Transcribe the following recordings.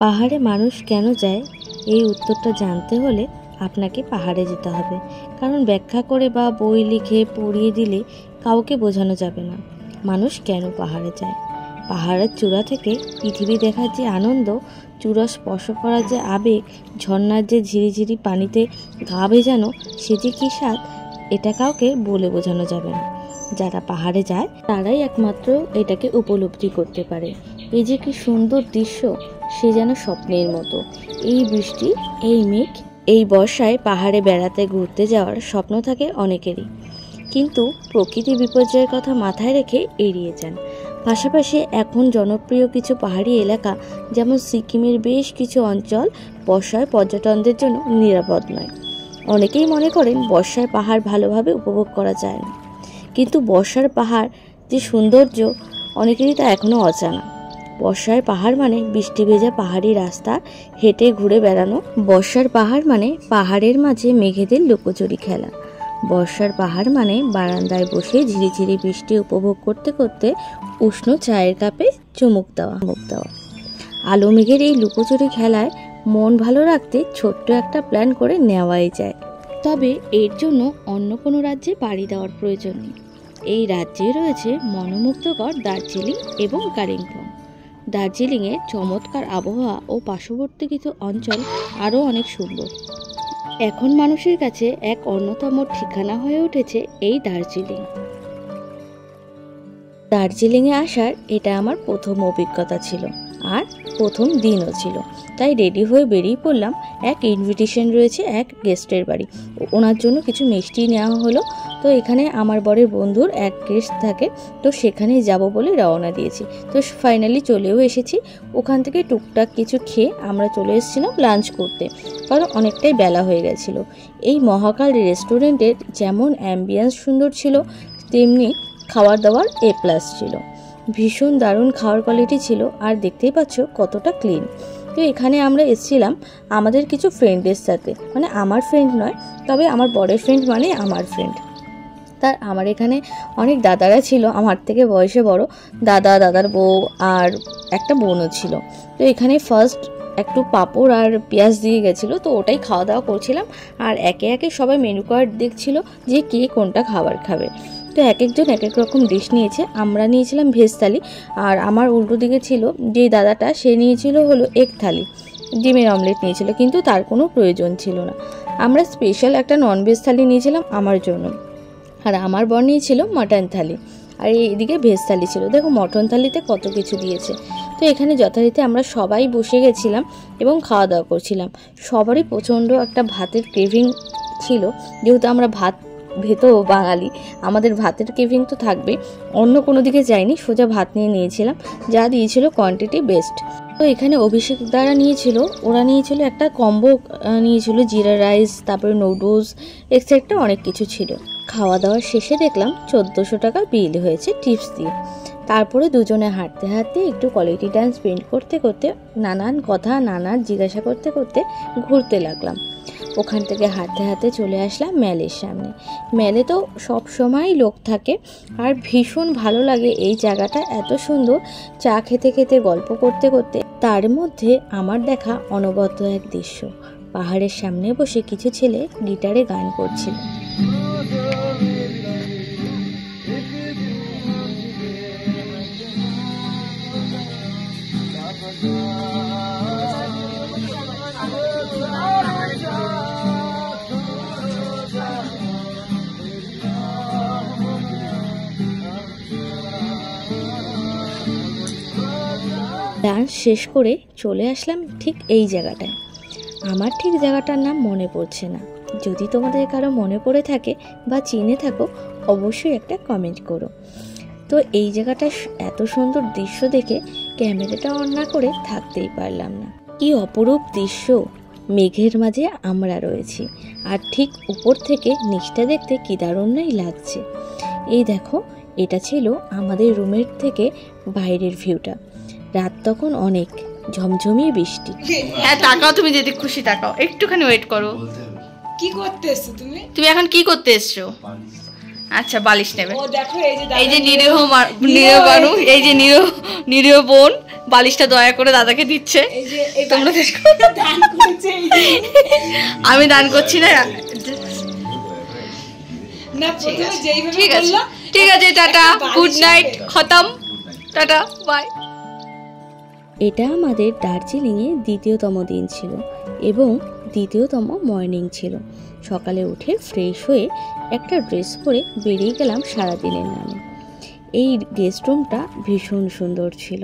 পাহাড়ে মানুষ কেন যায় এই উত্তরটা জানতে হলে আপনাকে পাহাড়ে যেতে হবে। কারণ ব্যাখ্যা করে বা বই লিখে পড়িয়ে দিলে কাউকে বোঝানো যাবে না মানুষ কেন পাহাড়ে যায়। পাহাড়ের চূড়া থেকে পৃথিবী দেখার যে আনন্দ, চূড়া স্পর্শ করার যে আবেগ, ঝর্ণার যে ঝিরিঝিরি পানিতে গা ভেজানো সে যে কী স্বাদ, এটা কাউকে বলে বোঝানো যাবে না। যারা পাহাড়ে যায় তারাই একমাত্র এটাকে উপলব্ধি করতে পারে। এই যে কি সুন্দর দৃশ্য, সে যেন স্বপ্নের মতো। এই বৃষ্টি, এই মেঘ, এই বর্ষায় পাহাড়ে বেড়াতে ঘুরতে যাওয়ার স্বপ্ন থাকে অনেকেরই, কিন্তু প্রকৃতি বিপর্যয়ের কথা মাথায় রেখে এড়িয়ে যান। পাশাপাশি এখন জনপ্রিয় কিছু পাহাড়ি এলাকা যেমন সিকিমের বেশ কিছু অঞ্চল বর্ষায় পর্যটকদের জন্য নিরাপদ নয়। অনেকেই মনে করেন বর্ষায় পাহাড় ভালোভাবে উপভোগ করা যায় না, কিন্তু বর্ষার পাহাড় যে সৌন্দর্য অনেকেরই তা এখনও অজানা। বর্ষার পাহাড় মানে বৃষ্টি ভেজা পাহাড়ি রাস্তা হেঁটে ঘুরে বেড়ানো। বর্ষার পাহাড় মানে পাহাড়ের মাঝে মেঘেদের লুকোচুরি খেলা। বর্ষার পাহাড় মানে বারান্দায় বসে ঝিরিঝিরি বৃষ্টি উপভোগ করতে করতে উষ্ণ চায়ের কাপে চুমুক দেওয়া। আলো মেঘের এই লুকোচুরি খেলায় মন ভালো রাখতে ছোট্ট একটা প্ল্যান করে নেওয়াই যায়। তবে এর জন্য অন্য কোনো রাজ্যে পাড়ি দেওয়ার প্রয়োজন নেই। এই রাজ্যে রয়েছে মনোমুগ্ধকর দার্জিলিং এবং কালিম্পং। দার্জিলিংয়ের চমৎকার আবহাওয়া ও পার্শ্ববর্তী কিছু অঞ্চল আরও অনেক সুন্দর। এখন মানুষের কাছে এক অন্যতম ঠিকানা হয়ে উঠেছে এই দার্জিলিং। দার্জিলিংয়ে আসার এটা আমার প্রথম অভিজ্ঞতা ছিল আর প্রথম দিনও ছিল। তাই রেডি হয়ে বেরিয়ে পড়লাম। এক ইনভিটেশন রয়েছে এক গেস্টের বাড়ি, ওনার জন্য কিছু মিষ্টি নেওয়া হলো। তো এখানে আমার বরের বন্ধুর এক গেস্ট থাকে, তো সেখানেই যাব বলে রওনা দিয়েছি। তো ফাইনালি চলেও এসেছি। ওখান থেকে টুকটাক কিছু খেয়ে আমরা চলে এসেছিলাম লাঞ্চ করতে, কারণ অনেকটাই বেলা হয়ে গেছিলো। এই মহাকাল রেস্টুরেন্টের যেমন অ্যাম্বিয়েন্স সুন্দর ছিল, তেমনি খাবার দাবার A+ ছিল। ভীষণ দারুণ খাওয়ার কোয়ালিটি ছিল, আর দেখতেই পাচ্ছ কতটা ক্লিন। তো এখানে আমরা এসেছিলাম আমাদের কিছু ফ্রেন্ডের সাথে, মানে আমার ফ্রেন্ড নয়, তবে আমার বরের ফ্রেন্ড মানে আমার ফ্রেন্ড। তার আমার এখানে অনেক দাদারা ছিল আমার থেকে বয়সে বড়, দাদার বউ আর একটা বোনও ছিল। তো এখানে ফার্স্ট একটু পাঁপড় আর পেঁয়াজ দিয়ে গেছিলো, তো ওটাই খাওয়া দাওয়া করছিলাম। আর একে একে সবাই মেনু কার্ড দেখছিল যে কে কোনটা খাবার খাবে। তো এক একজন এক এক রকম ডিশ নিয়েছে। আমরা নিয়েছিলাম ভেজ থালি, আর আমার উল্টো দিকে ছিল যে দাদাটা, সে নিয়েছিল হলো এগ থালি, ডিমের অমলেট নিয়েছিল, কিন্তু তার কোনো প্রয়োজন ছিল না। আমরা স্পেশাল একটা ননভেজ থালি নিয়েছিলাম আমার জন্য, আর আমার বর নিয়েছিল মাটন থালি, আর এইদিকে ভেজ থালি ছিল। দেখো মটন থালিতে কত কিছু দিয়েছে। তো এখানে যথারীতি আমরা সবাই বসে গেছিলাম এবং খাওয়া দাওয়া করছিলাম। সবারই প্রচণ্ড একটা ভাতের ক্রেভিং ছিল, যেহেতু আমরা ভাত ভেতো বাঙালি, আমাদের ভাতের ক্রেভিং তো থাকবে। অন্য কোনো দিকে যাইনি, সোজা ভাত নিয়ে নিয়েছিলাম, যা দিয়েছিল কোয়ান্টিটি বেস্ট। তো এখানে অভিষেক দ্বারা নিয়েছিল, ওরা নিয়েছিল একটা কম্বো নিয়েছিল, জিরা রাইস, তারপরে নুডলস এক্সেট্রা অনেক কিছু ছিল। খাওয়া দাওয়ার শেষে দেখলাম 1400 টাকা বিল হয়েছে টিপস দিয়ে। তারপরে দুজনে হাঁটতে হাঁটতে একটু কোয়ালিটি টাইম স্পেন্ড করতে করতে নানান কথা জিজ্ঞাসা করতে করতে ঘুরতে লাগলাম। ওখান থেকে হাঁটতে হাঁটতে চলে আসলাম ম্যালের সামনে। ম্যালে তো সব সময় লোক থাকে, আর ভীষণ ভালো লাগে এই জায়গাটা, এত সুন্দর। চা খেতে খেতে গল্প করতে করতে তার মধ্যে আমার দেখা অনবদ্য এক দৃশ্য। পাহাড়ের সামনে বসে কিছু ছেলে গিটারে গান করছিল। ডান্স শেষ করে চলে আসলাম ঠিক এই জায়গাটায়। আমার ঠিক জায়গাটার নাম মনে পড়ছে না, যদি তোমাদের কারো মনে পড়ে থাকে বা চিনে থাকো অবশ্যই একটা কমেন্ট করো। তো এই জায়গাটা এত সুন্দর দৃশ্য দেখে ক্যামেরাটা অন না করে থাকতেই পারলাম না। কি অপরূপ দৃশ্য, মেঘের মাঝে আমরা রয়েছি, আর ঠিক উপর থেকে নিচটা দেখতে কি দারুণই লাগছে। এই দেখো, এটা ছিল আমাদের রুমের থেকে বাইরের ভিউটা। রাত তখন অনেক, ঝমঝমিয়ে বৃষ্টি। হ্যাঁ তাকাও, তুমি যেতে খুশি তাকাও, একটুখানি ওয়েট করো। কি করতে এসছো তুমি? তুমি এখন কি করতে এসছো? আচ্ছা বালিশ নেবে। ও দেখো, এই যে নিরীহ মানুষ, এই যে নিরীহ বোন বালিশটা দয়া করে দাদাকে দিচ্ছে। এই যে এই তোমরা বালিশটা দান করেছে এই যে। আমি দান করছি না। না প্রথমে যেইভাবে ঠিক আছে বললো, ঠিক আছে, টাটা, একটা গুড বালিশের নাইট, পেলো। খতম, টাটা, বাই। এটা আমাদের দার্জিলিংয়ে দ্বিতীয়তম দিন ছিল এবং দ্বিতীয়তম মর্নিং ছিল। সকালে উঠে ফ্রেশ হয়ে একটা ড্রেস পরে বেরিয়ে গেলাম সারাদিনের নামে। এই গেস্ট রুমটা ভীষণ সুন্দর ছিল।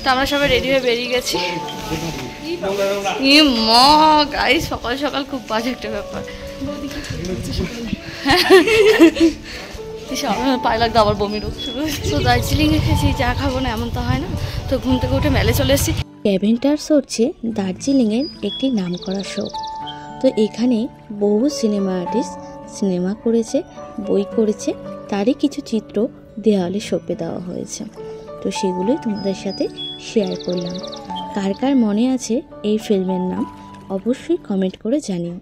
তো আমরা সবাই রেডি হয়ে বেরিয়ে গেছি। গাইস, সকাল সকাল খুব বাজে একটা ব্যাপার। পায়ে লাগতো আবার বমি রোগ শুরু হয়েছে। তো দার্জিলিং এসেছি, চা খাবো না এমন তো হয় না, তো ঘুম থেকে উঠে মেলে চলে এসেছি। ক্যাভেন্টার্স হচ্ছে দার্জিলিংয়ের একটি নামকরা শো। তো এখানে বহু সিনেমা আর্টিস্ট সিনেমা করেছে, বই করেছে, তারই কিছু চিত্র দেওয়ালে সঁপে দেওয়া হয়েছে। তো সেগুলোই তোমাদের সাথে শেয়ার করলাম। কার কার মনে আছে এই ফিল্মের নাম অবশ্যই কমেন্ট করে জানিও।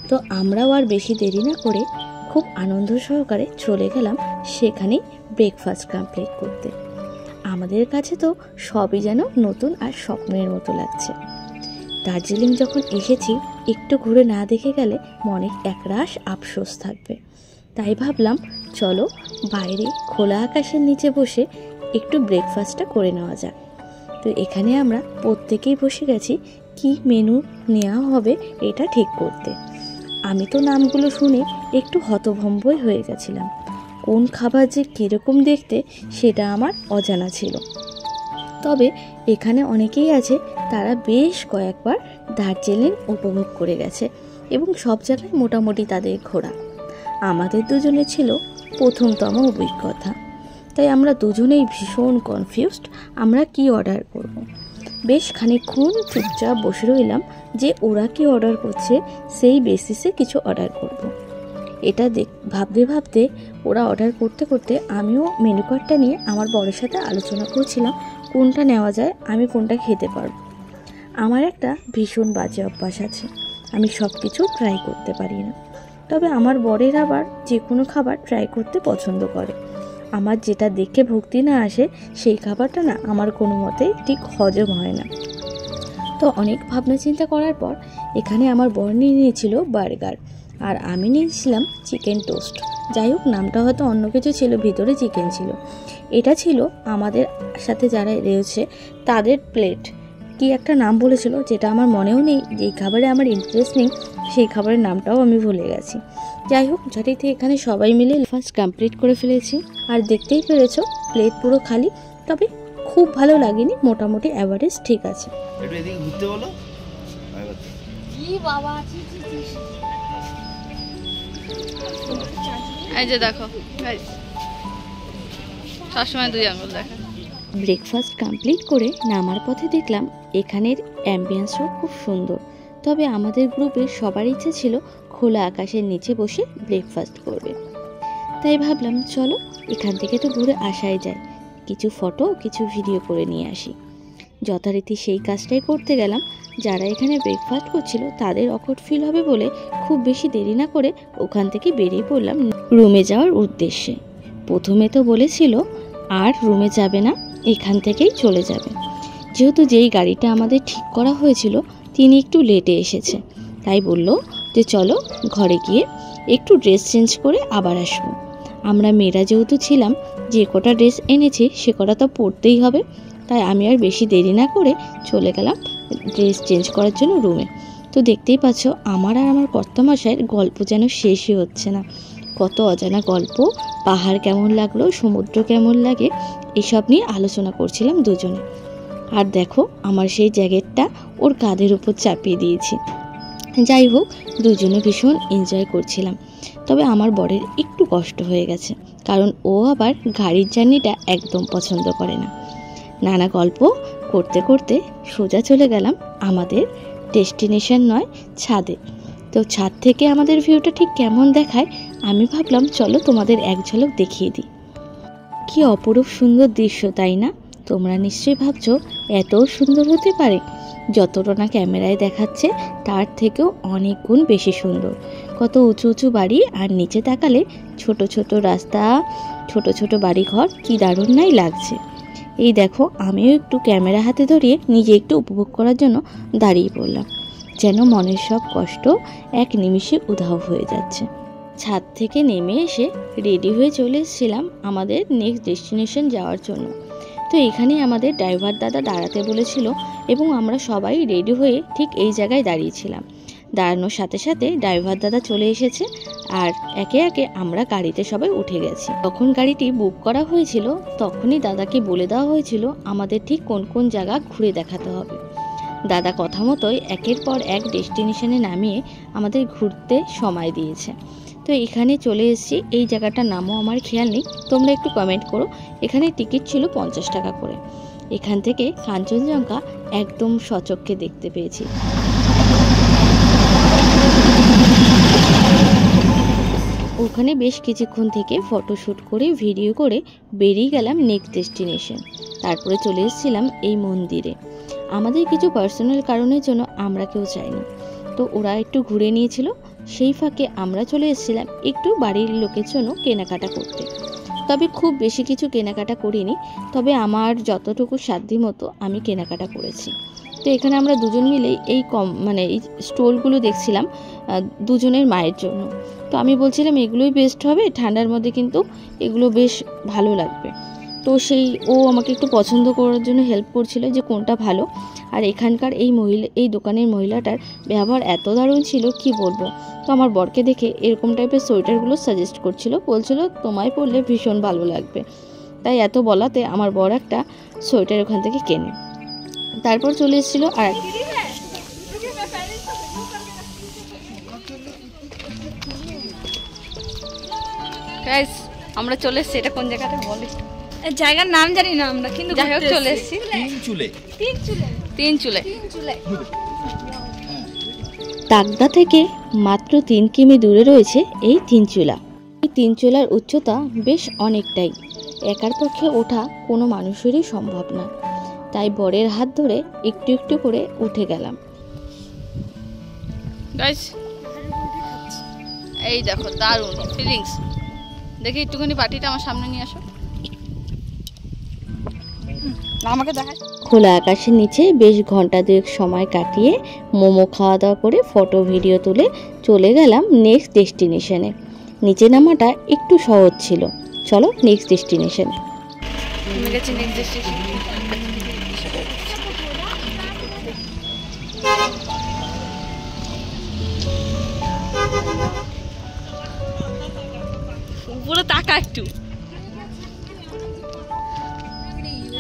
তো আমরাও আর বেশি দেরি না করে খুব আনন্দ সহকারে চলে গেলাম সেখানেই ব্রেকফাস্ট কমপ্লিট করতে। আমাদের কাছে তো সবই যেন নতুন আর স্বপ্নের মতো লাগছে। দার্জিলিং যখন এসেছি একটু ঘুরে না দেখে গেলে মনে একরাশ আফসোস থাকবে। তাই ভাবলাম চলো বাইরে খোলা আকাশের নিচে বসে একটু ব্রেকফাস্টটা করে নেওয়া যাক। তো এখানে আমরা প্রত্যেকেই বসে গেছি কি মেনু নেওয়া হবে এটা ঠিক করতে। আমি তো নামগুলো শুনে একটু হতভম্বই হয়ে গেছিলাম। কোন খাবার যে কীরকম দেখতে সেটা আমার অজানা ছিল। তবে এখানে অনেকেই আছে তারা বেশ কয়েকবার দার্জিলিং উপভোগ করে গেছে এবং সব জায়গায় মোটামুটি তাদের ঘোরা। আমাদের দুজনে ছিল প্রথমতম অভিজ্ঞতা, তাই আমরা দুজনেই ভীষণ কনফিউজড আমরা কি অর্ডার করব। বেশ খানিকক্ষণ চুপচাপ বসে রইলাম যে ওরা কি অর্ডার করছে সেই বেসিসে কিছু অর্ডার করব। এটা ভাবতে ভাবতে ওরা অর্ডার করতে করতে আমিও মেনু কার্ডটা নিয়ে আমার বরের সাথে আলোচনা করছিলাম কোনটা নেওয়া যায়, আমি কোনটা খেতে পারবো। আমার একটা ভীষণ বাজে অভ্যাস আছে, আমি সব কিছু ট্রাই করতে পারি না। তবে আমার বরের আবার যে কোনো খাবার ট্রাই করতে পছন্দ করে। আমার যেটা দেখে ভক্তি না আসে সেই খাবারটা না আমার কোনো মতেই ঠিক হজম হয় না। তো অনেক ভাবনা চিন্তা করার পর এখানে আমার বর নিয়ে নিয়েছিল বার্গার আর আমি নিয়েছিলাম চিকেন টোস্ট। যাই হোক, নামটা হয়তো অন্য কিছু ছিল, ভিতরে চিকেন ছিল। এটা ছিল আমাদের সাথে যারা রয়েছে তাদের প্লেট, কি একটা নাম বলেছিল যেটা আমার মনেও নেই। যেই খাবারে আমার ইন্টারেস্ট নেই সেই খাবারের নামটাও আমি ভুলে গেছি। যাই হোক, ঝাঁটিতে এখানে সবাই মিলে ফার্স্ট কমপ্লিট করে ফেলেছি। আর দেখতেই পেরেছো প্লেট পুরো খালি, তবে খুব ভালো লাগেনি, মোটামুটি অ্যাভারেজ ঠিক আছে। এই যে দেখো সবসময় 2 আঙুল দেখা। ব্রেকফাস্ট কমপ্লিট করে নামার পথে দেখলাম এখানের অ্যাম্বিয়েন্সও খুব সুন্দর। তবে আমাদের গ্রুপের সবার ইচ্ছা ছিল খোলা আকাশের নিচে বসে ব্রেকফাস্ট করবে। তাই ভাবলাম চলো এখান থেকে তো ঘুরে আসাই যায়, কিছু ফটো কিছু ভিডিও করে নিয়ে আসি। যথারীতি সেই কাজটাই করতে গেলাম। যারা এখানে ব্রেকফাস্ট করছিল তাদের অকওয়ার্ড ফিল হবে বলে খুব বেশি দেরি না করে ওখান থেকে বেরিয়ে পড়লাম রুমে যাওয়ার উদ্দেশ্যে। প্রথমে তো বলেছিল আর রুমে যাবে না, এখান থেকেই চলে যাবে। যেহেতু যেই গাড়িটা আমাদের ঠিক করা হয়েছিল তিনি একটু লেটে এসেছে, তাই বলল যে চলো ঘরে গিয়ে একটু ড্রেস চেঞ্জ করে আবার আসবো। আমরা মেয়েরা যেহেতু ছিলাম, যে কটা ড্রেস এনেছি সে কটা তো পরতেই হবে। তাই আমি আর বেশি দেরি না করে চলে গেলাম ড্রেস চেঞ্জ করার জন্য রুমে। তো দেখতেই পাচ্ছ আমার আর আমার কর্তামশাইয়ের গল্প যেন শেষই হচ্ছে না। কত অজানা গল্প, পাহাড় কেমন লাগলো, সমুদ্র কেমন লাগে, এসব নিয়ে আলোচনা করছিলাম দুজনে। আর দেখো আমার সেই জ্যাকেটটা ওর কাঁধের উপর চাপিয়ে দিয়েছি। যাই হোক, দুজনে ভীষণ এনজয় করছিলাম। তবে আমার বরের একটু কষ্ট হয়ে গেছে, কারণ ও আবার গাড়ির জার্নিটা একদম পছন্দ করে না। নানা গল্প করতে করতে সোজা চলে গেলাম আমাদের ডেস্টিনেশন নয় ছাদে। তো ছাদ থেকে আমাদের ভিউটা ঠিক কেমন দেখায় আমি ভাবলাম চলো তোমাদের এক ঝলক দেখিয়ে দিই। কি অপরূপ সুন্দর দৃশ্য, তাই না? তোমরা নিশ্চয়ই ভাবছো এত সুন্দর হতে পারে। যতটা না ক্যামেরায় দেখাচ্ছে তার থেকেও অনেক গুণ বেশি সুন্দর। কত উঁচু উঁচু বাড়ি, আর নিচে তাকালে ছোট ছোট রাস্তা, ছোট ছোট বাড়িঘর, কি দারুণ নাই লাগছে। এই দেখো আমিও একটু ক্যামেরা হাতে ধরিয়ে নিজে একটু উপভোগ করার জন্য দাঁড়িয়ে পড়লাম, যেন মনের সব কষ্ট এক নিমিষে উধাও হয়ে যাচ্ছে। ছাদ থেকে নেমে এসে রেডি হয়ে চলে এসেছিলাম আমাদের নেক্সট ডেস্টিনেশন যাওয়ার জন্য। তো এখানে আমাদের ড্রাইভার দাদা দাঁড়াতে বলেছিল এবং আমরা সবাই রেডি হয়ে ঠিক এই জায়গায় দাঁড়িয়েছিলাম। দাঁড়ানোর সাথে সাথে ড্রাইভার দাদা চলে এসেছে আর একে একে আমরা গাড়িতে সবাই উঠে গেছি। যখন গাড়িটি বুক করা হয়েছিল তখনই দাদাকে বলে দেওয়া হয়েছিল আমাদের ঠিক কোন কোন জায়গা ঘুরে দেখাতে হবে। দাদা কথা মতোই একের পর এক ডেস্টিনেশনে নামিয়ে আমাদের ঘুরতে সময় দিয়েছে। তো এখানে চলে এসেছি, এই জায়গাটার নামও আমার খেয়াল নেই, তোমরা একটু কমেন্ট করো। এখানে টিকিট ছিল 50 টাকা করে। এখান থেকে কাঞ্চনজঙ্ঘা একদম সচক্ষে দেখতে পেয়েছি। ওখানে বেশ কিছুক্ষণ থেকে ফটোশ্যুট করে ভিডিও করে বেরিয়ে গেলাম নেক্সট ডেস্টিনেশন। তারপরে চলে এসেছিলাম এই মন্দিরে। আমাদের কিছু পার্সোনাল কারণের জন্য আমরা কেউ চাইনি, তো ওরা একটু ঘুরে নিয়েছিল, সেই ফাঁকে আমরা চলে এসেছিলাম একটু বাড়ির লোকের জন্য কেনাকাটা করতে। তবে খুব বেশি কিছু কেনাকাটা করিনি, তবে আমার যতটুকু সাধ্য মতো আমি কেনাকাটা করেছি। তো এখানে আমরা দুজন মিলেই এই এই স্টোলগুলো দেখছিলাম দুজনের মায়ের জন্য। তো আমি বলছিলাম এগুলোই বেস্ট হবে, ঠান্ডার মধ্যে কিন্তু এগুলো বেশ ভালো লাগবে। তো ও আমাকে একটু পছন্দ করার জন্য হেল্প করছিল যে কোনটা ভালো। আর এখানকার এই দোকানের মহিলাটার ব্যবহার এত দারুণ ছিল কি বলবো। তো আমার বরকে দেখে এরকম টাইপের সোয়েটারগুলো সাজেস্ট বলছিল তোমায় পরলে ভীষণ ভালো লাগবে। তাই এত বলাতে আমার বর একটা সোয়েটার ওখান থেকে কেনে। তারপর চলে এসেছিল আর আমরা চলে এসেছি, এটা কোন জায়গাটা বলি, জায়গার নাম জানি না আমরা, কিন্তু যাই হোক চলে এসেছি তিন চুলে। তাকদা থেকে মাত্র 3 কিমি দূরে রয়েছে এই তিনচুলা। এই তিনচুলার উচ্চতা বেশ অনেকটাই, একার পক্ষে ওঠা কোনো মানুষেরই সম্ভব না। তাই বরের হাত ধরে একটু একটু করে উঠে গেলাম। এই দেখো দারুণ ফিলিংস, দেখি একটুখানি বাটিটা আমার সামনে নিয়ে আসো, আমাকে দেখায়। খোলা আকাশের নিচে বেশ ঘন্টা 2 সময় কাটিয়ে মোমো খাওয়া দাওয়া করে ফটো ভিডিও তুলে চলে গেলাম নেক্সট ডেস্টিনেশনে। নিচে নামাটা একটু সহজ ছিল। চলো নেক্সট ডেস্টিনেশন। উপরে তাকা একটু।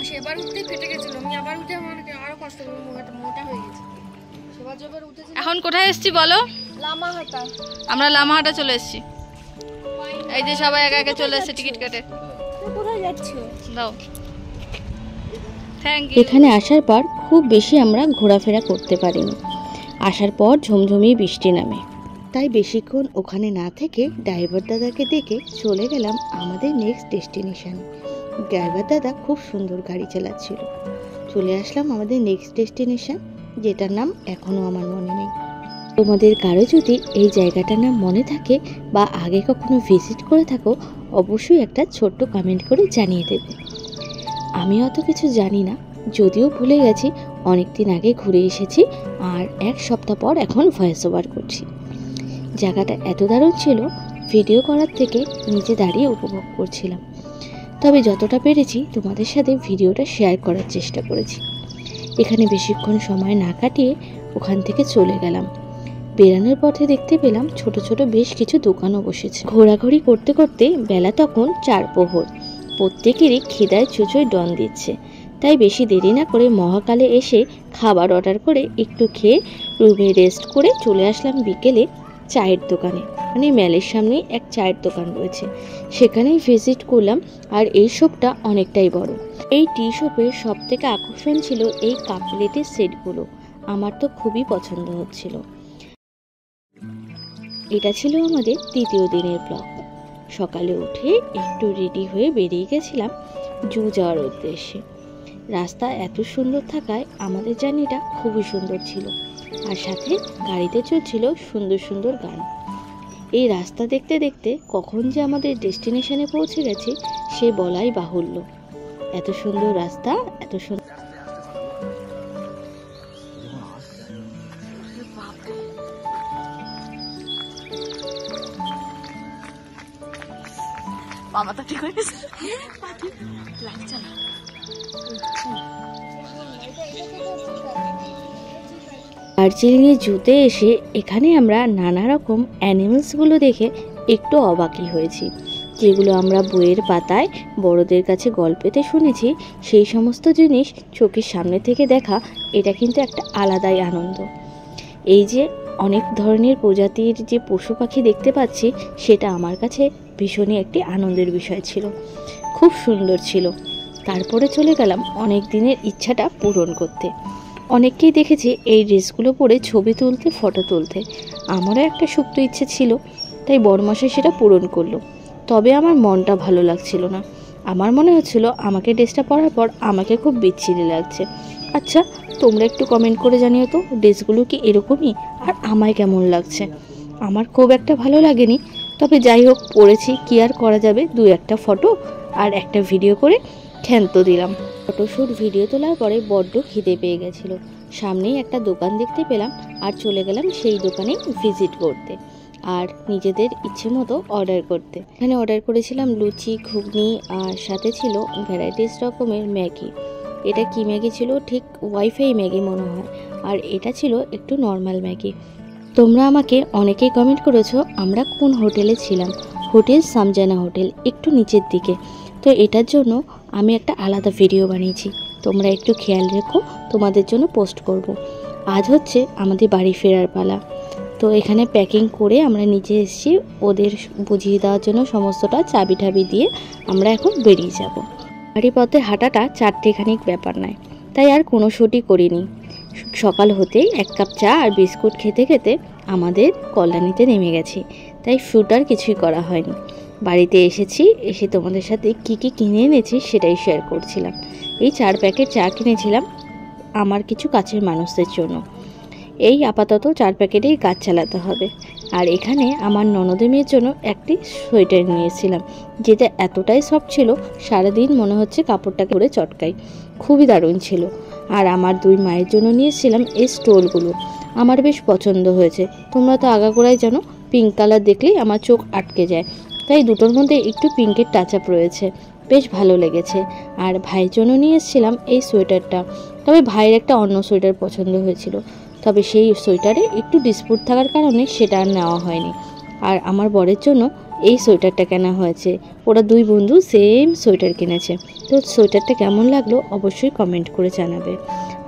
সেবার উঠতে ফেটে গেছিল, আমি আবার উঠে আমার আরো কষ্ট করে মোটা হয়ে গেছে। সেবার যখন উঠেছি। এখন কোথায় এসেছি বলো? লামাহাটা। আমরা লামাহাটা চলে এসেছি। এই যে সবাই একা একা চলে এসেছে টিকিট কেটে। কোথায় যাচ্ছ? দাও। Thank you. এখানে আসার পর খুব বেশি আমরা ঘোরাফেরা করতে পারিনি। আসার পর ঝমঝমিয়ে বৃষ্টি নামে, তাই বেশিক্ষণ ওখানে না থেকে ড্রাইভার দাদাকে দেখে চলে গেলাম আমাদের নেক্সট ডেস্টিনেশন। ড্রাইভার দাদা খুব সুন্দর গাড়ি চালাচ্ছিল। চলে আসলাম আমাদের নেক্সট ডেস্টিনেশন, যেটার নাম এখনও আমার মনে নেই। তোমাদের কারো যদি এই জায়গাটার নাম মনে থাকে বা আগে কখনো ভিজিট করে থাকো, অবশ্যই একটা ছোট্ট কমেন্ট করে জানিয়ে দেবে। আমি অত কিছু জানি না, যদিও ভুলে গেছি, অনেক দিন আগে ঘুরে এসেছি আর 1 সপ্তাহ পর এখন ভয়েস ওভার করছি। জায়গাটা এত দারুণ ছিল, ভিডিও করার থেকে নিচে দাঁড়িয়ে উপভোগ করছিলাম। তবে যতটা পেরেছি তোমাদের সাথে ভিডিওটা শেয়ার করার চেষ্টা করেছি। এখানে বেশিক্ষণ সময় না কাটিয়ে ওখান থেকে চলে গেলাম। বেরানোর পথে দেখতে পেলাম ছোট ছোট বেশ কিছু দোকানও বসেছে। ঘোরাঘুরি করতে করতে বেলা তখন 4 প্রহর। প্রত্যেকেরই খিদায় চুচোয় ডন দিচ্ছে, তাই বেশি দেরি না করে মহাকালে এসে খাবার অর্ডার করে একটু খেয়ে রুমে রেস্ট করে চলে আসলাম বিকেলে চায়ের দোকানে। মেলের সামনেই এক চায়ের দোকান রয়েছে, সেখানেই ভিজিট করলাম। আর এই শপটা অনেকটাই বড়। এই টি শপের সব থেকে আকর্ষণ ছিল এই কাপ প্লেটের সেটগুলো, আমার তো খুবই পছন্দ হচ্ছিল। এটা ছিল আমাদের 3য় দিনের ব্লগ। সকালে উঠে একটু রেডি হয়ে বেরিয়ে গেছিলাম জু যাওয়ার উদ্দেশ্যে। রাস্তা এত সুন্দর থাকায় আমাদের জার্নিটা খুবই সুন্দর ছিল, আর সাথে গাড়িতে চলছিল সুন্দর সুন্দর গান। এই রাস্তা দেখতে দেখতে কখন যে আমাদের ডেস্টিনেশনে পৌঁছে গেছি সে বলাই বাহুল্য। এত সুন্দর রাস্তা, এত সুন্দর। মামাটা ঠিক হয়ে গেছে, লাগছে না। দার্জিলিংয়ে জুতে এসে এখানে আমরা নানা রকম অ্যানিমেলসগুলো দেখে একটু অবাকই হয়েছি। যেগুলো আমরা বইয়ের পাতায় বড়দের কাছে গল্পেতে শুনেছি, সেই সমস্ত জিনিস চোখের সামনে থেকে দেখা, এটা কিন্তু একটা আলাদাই আনন্দ। এই যে অনেক ধরনের প্রজাতির যে পশু পাখি দেখতে পাচ্ছি, সেটা আমার কাছে ভীষণই একটি আনন্দের বিষয় ছিল, খুব সুন্দর ছিল। তারপরে চলে গেলাম অনেক দিনের ইচ্ছাটা পূরণ করতে। অনেককেই দেখেছি এই ড্রেসগুলো পরে ছবি তুলতে, ফটো তুলতে। আমারও একটা সুপ্ত ইচ্ছে ছিল, তাই বড়মাসে সেটা পূরণ করলো। তবে আমার মনটা ভালো লাগছিল না। আমার মনে হচ্ছিল আমাকে ড্রেসটা পরার পর আমাকে খুব বিচ্ছিরি লাগছে। আচ্ছা, তোমরা একটু কমেন্ট করে জানিও তো, ড্রেসগুলো কি এরকমই, আর আমায় কেমন লাগছে? আমার খুব একটা ভালো লাগেনি, তবে যাই হোক, পরেছি, কি আর করা যাবে। 2-1টা ফটো আর একটা ভিডিও করে ক্ষান্ত দিলাম। ফটোশ্যুট ভিডিও তোলার পরে বড্ড খিদে পেয়ে গেছিলো। সামনেই একটা দোকান দেখতে পেলাম, আর চলে গেলাম সেই দোকানে ভিজিট করতে আর নিজেদের ইচ্ছে মতো অর্ডার করতে। এখানে অর্ডার করেছিলাম লুচি, ঘুগনি, আর সাথে ছিল ভ্যারাইটিস রকমের ম্যাগি। এটা কি ম্যাগি ছিল ঠিক ওয়াইফাই ম্যাগি মনে হয়, আর এটা ছিল একটু নর্মাল ম্যাগি। তোমরা আমাকে অনেকেই কমেন্ট করেছো আমরা কোন হোটেলে ছিলাম। হোটেল সামজানা হোটেল, একটু নিচের দিকে। তো এটার জন্য আমি একটা আলাদা ভিডিও বানিয়েছি, তোমরা একটু খেয়াল রেখো, তোমাদের জন্য পোস্ট করব। আজ হচ্ছে আমাদের বাড়ি ফেরার পালা। তো এখানে প্যাকিং করে আমরা নিচে এসেছি, ওদের বুঝিয়ে দেওয়ার জন্য সমস্তটা, চাবি টাবি দিয়ে আমরা এখন বেরিয়ে যাব। বাড়ি পথে হাঁটাটা 4টেখানিক ব্যাপার নয়, তাই আর কোনো শ্যুটই করিনি। সকাল হতেই 1 কাপ চা আর বিস্কুট খেতে খেতে আমাদের কল্যাণীতে নেমে গেছি, তাই শ্যুট আর কিছুই করা হয়নি। বাড়িতে এসেছি, এসে তোমাদের সাথে কি কি কিনে এনেছি সেটাই শেয়ার করছিলাম। এই 4 প্যাকেট চা কিনেছিলাম আমার কিছু কাছের মানুষদের জন্য। এই আপাতত 4 প্যাকেটেই কাজ চালাতে হবে। আর এখানে আমার ননদের মেয়ের জন্য একটি সোয়েটার নিয়েছিলাম, যেটা এতটাই সফট ছিল, সারাদিন মনে হচ্ছে কাপড়টাকে করে চটকাই, খুবই দারুণ ছিল। আর আমার 2 মায়ের জন্য নিয়েছিলাম এই স্টোলগুলো, আমার বেশ পছন্দ হয়েছে। তোমরা তো আগাগোড়াই জানো, পিঙ্ক কালার দেখলেই আমার চোখ আটকে যায়, তাই দুটোর মধ্যে একটু পিঙ্কের টাচ আপ রয়েছে, বেশ ভালো লেগেছে। আর ভাইয়ের জন্য নিয়ে এসেছিলাম এই সোয়েটারটা, তবে ভাইয়ের একটা অন্য সোয়েটার পছন্দ হয়েছিল, তবে সেই সোয়েটারে একটু ডিসপুট থাকার কারণে সেটা আর নেওয়া হয়নি। আর আমার বরের জন্য এই সোয়েটারটা কেনা হয়েছে, ওরা 2 বন্ধু সেম সোয়েটার কিনেছে। তো সোয়েটারটা কেমন লাগলো অবশ্যই কমেন্ট করে জানাবে।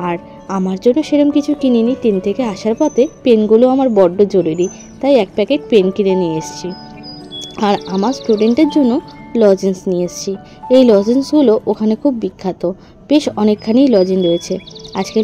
আর আমার জন্য সেরকম কিছু কিনিনি, 3 থেকে আসার পথে পেনগুলো আমার বড্ড জরুরি, তাই 1 প্যাকেট পেন কিনে নিয়ে এসেছি। আর আমার স্টুডেন্টের জন্য লজেন্স নিয়ে এসেছি। এই লজেন্সগুলো ওখানে খুব বিখ্যাত, বেশ অনেকখানি লজেন্স রয়েছে। আজকে